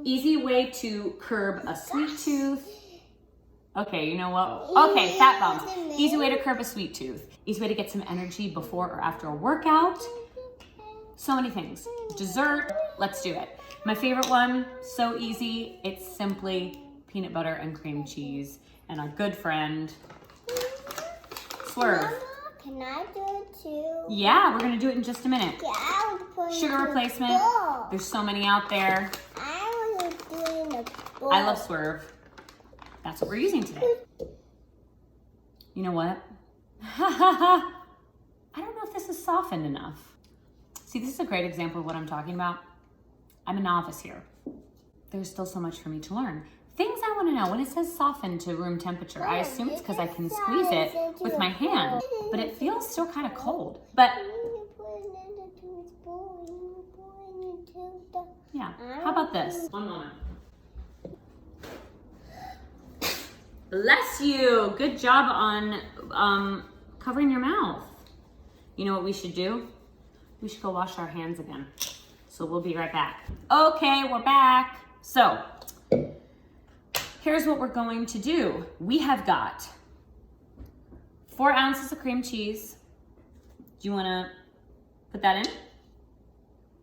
Easy way to curb a sweet tooth. Okay, you know what? Okay, fat bombs. Easy way to curb a sweet tooth. Easy way to get some energy before or after a workout. So many things. Dessert, let's do it. My favorite one, so easy. It's simply peanut butter and cream cheese. And our good friend, Swerve. Mama, can I do it too? Yeah, we're gonna do it in just a minute. Yeah, I was putting Sugar replacement. There's so many out there. I was doing a bowl. I love Swerve. That's what we're using today. You know what? I don't know if this is softened enough. See, this is a great example of what I'm talking about. I'm a novice here. There's still so much for me to learn. Things I want to know. When it says soften to room temperature, I assume it's because I can squeeze it with my hand, but it feels still kind of cold. But yeah, how about this? One moment. Bless you. Good job on covering your mouth. You know what we should do? We should go wash our hands again. So we'll be right back. Okay, we're back. So here's what we're going to do. We have got 4 ounces of cream cheese. Do you want to put that in?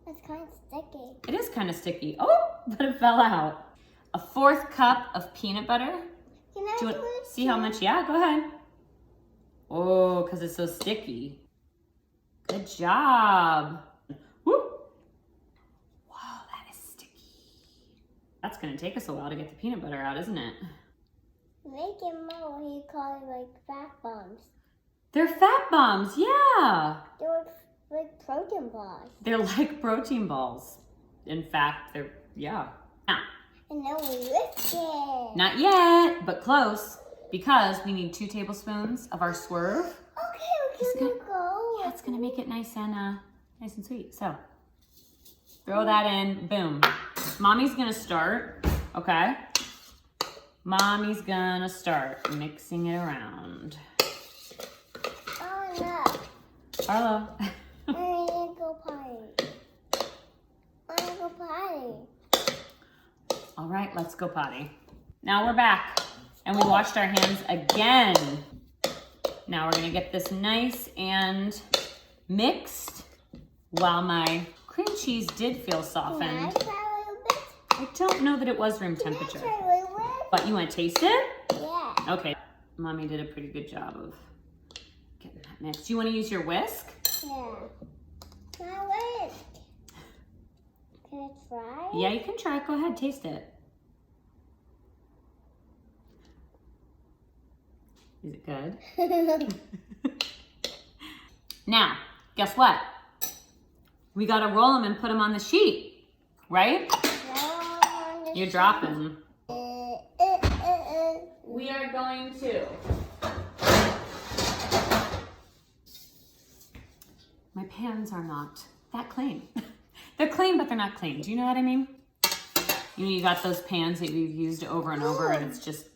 It's kind of sticky. It is kind of sticky. Oh, but it fell out. A 4th cup of peanut butter. Can I Do you do want it see how much? Yeah, go ahead. Oh, because it's so sticky. Good job. Woo. Wow, that is sticky. That's going to take us a while to get the peanut butter out, isn't it? Make it more. He called it like fat bombs. They're fat bombs, yeah. They're like protein bars. They're like protein balls. In fact, they're, yeah. Now, And then we whisk it. not yet, but close, because we need 2 tablespoons of our Swerve. Okay, we're gonna go. Yeah, it's gonna make it nice and sweet. So, throw that in, boom. Mommy's gonna start, okay? Mommy's gonna start mixing it around. Oh no. Arlo. I need to go potty. I need to go potty. All right, let's go potty. Now we're back, and we washed our hands again. Now we're gonna get this nice and mixed. While my cream cheese did feel Can I softened, try a little bit? I don't know that it was room Can I temperature. try a little bit? But you wanna taste it? Yeah. Okay, Mommy did a pretty good job of getting that mixed. You wanna use your whisk? Yeah. Can I whisk? Can I try? Yeah, you can try it. Go ahead, taste it. Is it good? Now, guess what? We gotta roll them and put them on the sheet, right? You're dropping them. We are going to. My pans are not that clean. They're clean, but they're not clean. Do you know what I mean? You know, you got those pans that you've used over and over, and it's just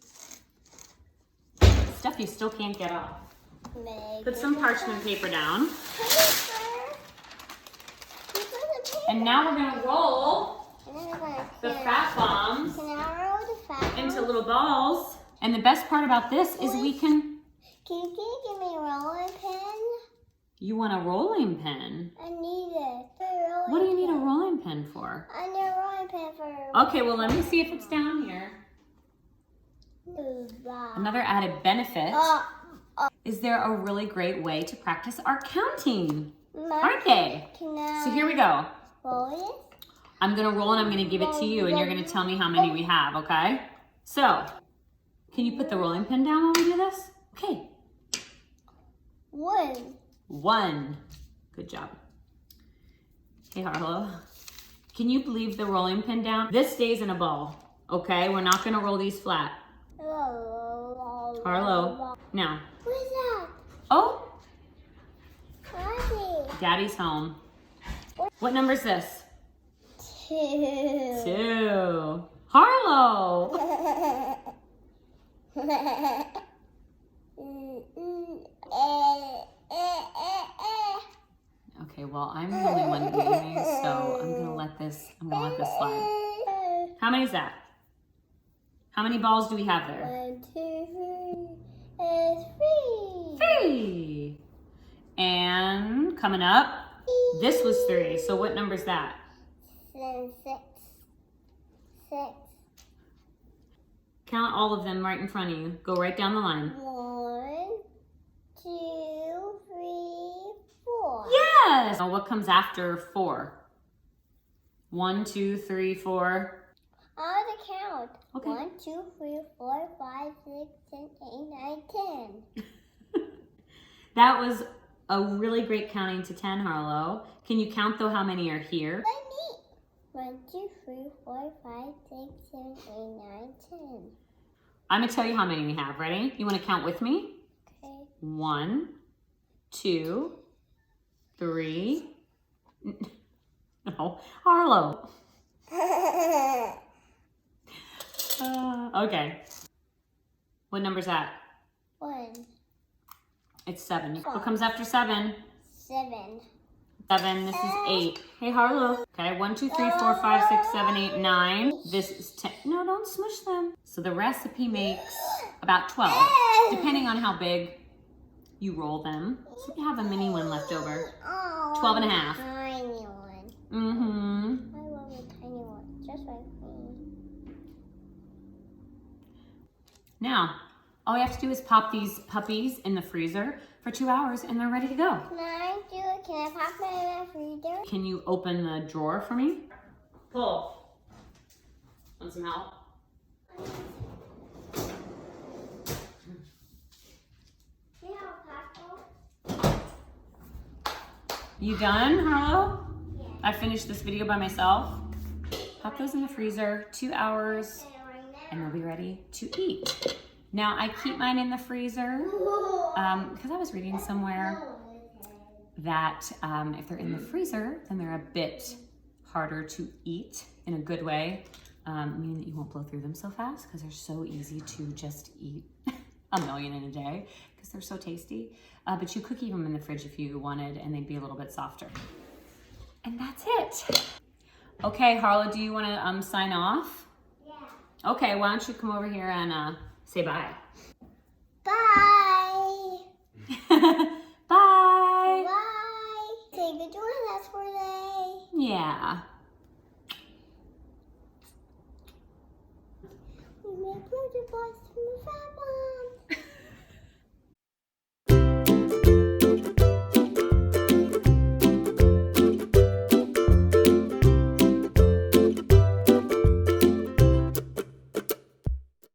stuff you still can't get off. Put some parchment paper down. And now we're gonna roll the fat bombs into little balls. And the best part about this is we can... Can you give me a rolling pin? You want a rolling pin? I need it. What do you need a rolling pin for? I need a rolling pin for... Okay, well, let me see if it's down here. Another added benefit is there a really great way to practice our counting, aren't they? So here we go. Roll it? I'm gonna roll and I'm gonna give it to you and you're gonna tell me how many we have, okay? So, can you put the rolling pin down while we do this? Okay. 1. Good job. Hey, Harlow. Can you leave the rolling pin down? This stays in a ball, okay? We're not gonna roll these flat. Harlow, now. What is that? Oh, Daddy. Daddy's home. What number is this? 2. 2. Harlow. Okay, well, I'm the only one eating these, so I'm gonna let this slide. How many is that? How many balls do we have there? 1, 2, 3. 3. And coming up, this was 3. So what number is that? 6. Count all of them right in front of you. Go right down the line. 1, 2, 3, 4. Yes! Now what comes after 4? 1, 2, 3, 4. I want to count. Okay. 1, 2, 3, 4, 5, 6, 7, 8, 9, 10. That was a really great counting to 10, Harlow. Can you count though how many are here? Let me. 1, 2, 3, 4, 5, 6, 7, 8, 9, 10. I'm gonna tell you how many we have. Ready? You wanna count with me? Okay. 1, 2, 3. No, Harlow. Okay. What number's that? 1, It's 7. What comes after 7? 7. 7. This is 8. Hey, Harlow. Okay, 1, 2, 3, 4, 5, 6, 7, 8, 9. This is 10. No, don't smush them. So the recipe makes about 12, depending on how big you roll them. So you have a mini one left over. 12 and a half. Tiny one. Mm-hmm. I love a tiny one, just like me. Now, all we have to do is pop these puppies in the freezer for 2 hours and they're ready to go. Can I do it? Can I pop them in the freezer? Can you open the drawer for me? Pull. Want some help? You done, Harlow? Yeah. I finished this video by myself. Pop those in the freezer, 2 hours, and they'll be ready to eat. Now, I keep mine in the freezer because I was reading somewhere that if they're in the freezer, then they're a bit harder to eat in a good way, meaning that you won't blow through them so fast because they're so easy to just eat a million in a day because they're so tasty. But you could keep them in the fridge if you wanted and they'd be a little bit softer. And that's it. Okay, Harlow, do you want to sign off? Yeah. Okay, why don't you come over here and say bye. Bye. Bye. Bye. Say good join us for today. Yeah. We make beautiful boys from the